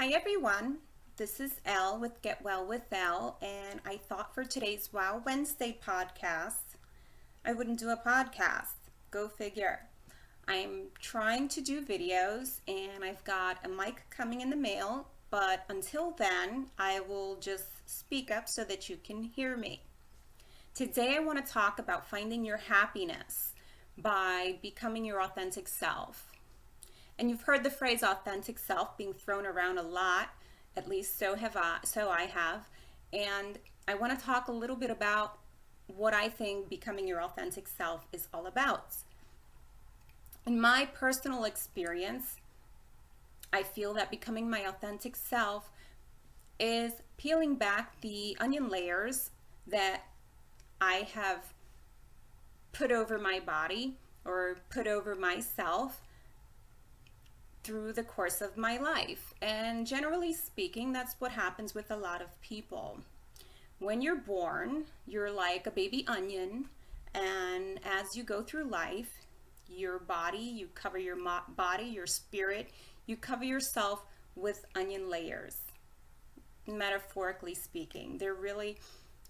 Hi everyone, this is Elle with Get Well with Elle, and I thought for today's Wow Wednesday podcast, I wouldn't do a podcast. Go figure. I'm trying to do videos and I've got a mic coming in the mail, but until then, I will just speak up so that you can hear me. Today, I want to talk about finding your happiness by becoming your authentic self. And you've heard the phrase authentic self being thrown around a lot, at least so I have. And I want to talk a little bit about what I think becoming your authentic self is all about. In my personal experience, I feel that becoming my authentic self is peeling back the onion layers that I have put over my body or put over myself through the course of my life. And generally speaking, that's what happens with a lot of people. When you're born, you're like a baby onion, and as you go through life, your body, you cover your body, your spirit, you cover yourself with onion layers. Metaphorically speaking, they're really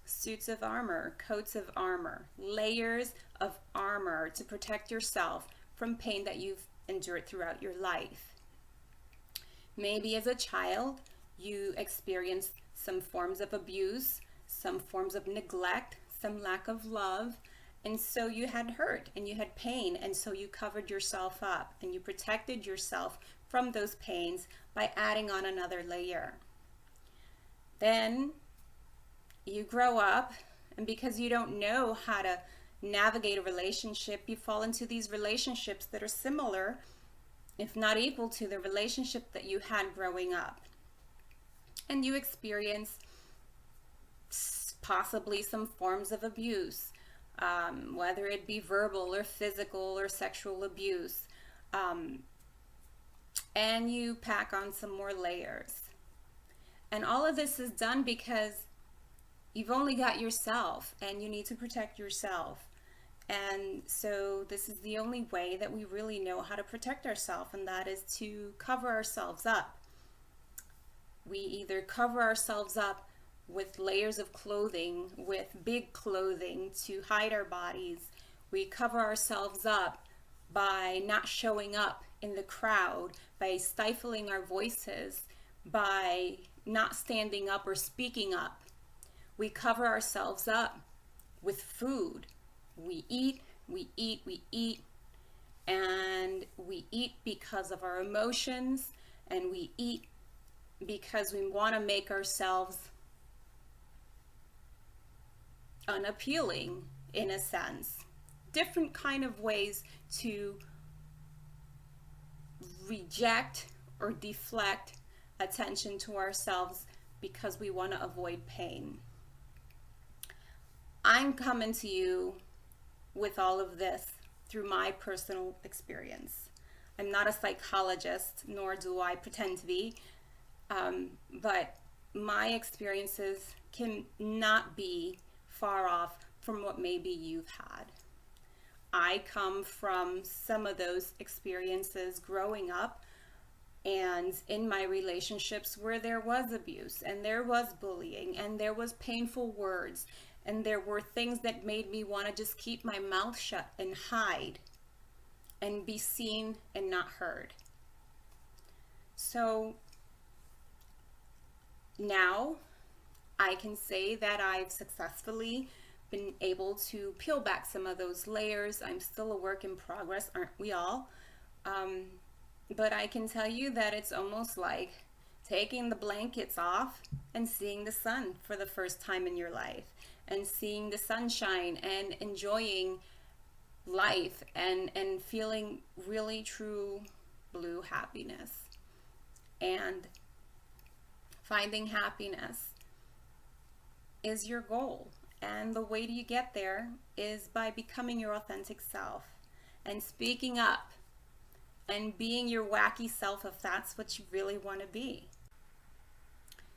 suits of armor, coats of armor, layers of armor to protect yourself from pain that you've endured throughout your life. Maybe as a child, you experienced some forms of abuse, some forms of neglect, some lack of love, and so you had hurt and you had pain, and so you covered yourself up and you protected yourself from those pains by adding on another layer. Then you grow up, and because you don't know how to navigate a relationship, you fall into these relationships that are similar, if not equal to the relationship that you had growing up. And you experience possibly some forms of abuse, whether it be verbal or physical or sexual abuse. And you pack on some more layers. And all of this is done because you've only got yourself and you need to protect yourself. And so this is the only way that we really know how to protect ourselves, and that is to cover ourselves up. We either cover ourselves up with layers of clothing, with big clothing to hide our bodies. We cover ourselves up by not showing up in the crowd, by stifling our voices, by not standing up or speaking up. We cover ourselves up with food. We eat, and we eat because of our emotions, and we eat because we want to make ourselves unappealing in a sense. Different kind of ways to reject or deflect attention to ourselves because we want to avoid pain. I'm coming to you with all of this through my personal experience. I'm not a psychologist, nor do I pretend to be, but my experiences can not be far off from what maybe you've had. I come from some of those experiences growing up and in my relationships where there was abuse and there was bullying and there was painful words and there were things that made me want to just keep my mouth shut and hide and be seen and not heard. So now I can say that I've successfully been able to peel back some of those layers. I'm still a work in progress, aren't we all? But I can tell you that it's almost like taking the blankets off and seeing the sun for the first time in your life, and seeing the sunshine and enjoying life and feeling really true blue happiness. And finding happiness is your goal. And the way you get there is by becoming your authentic self and speaking up and being your wacky self if that's what you really want to be.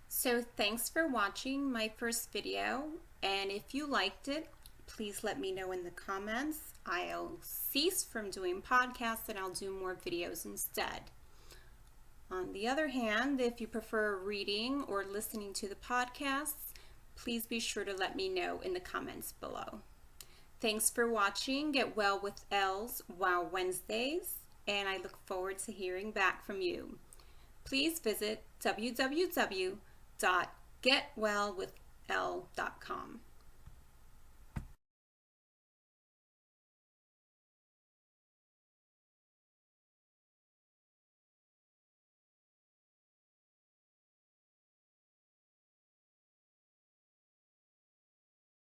So thanks for watching my first video, and if you liked it, please let me know in the comments. I'll cease from doing podcasts and I'll do more videos instead. On the other hand, if you prefer reading or listening to the podcasts, please be sure to let me know in the comments below. Thanks for watching Get Well with Elle's Wow Wednesdays, and I look forward to hearing back from you. Please visit www.getwellwithelle.com.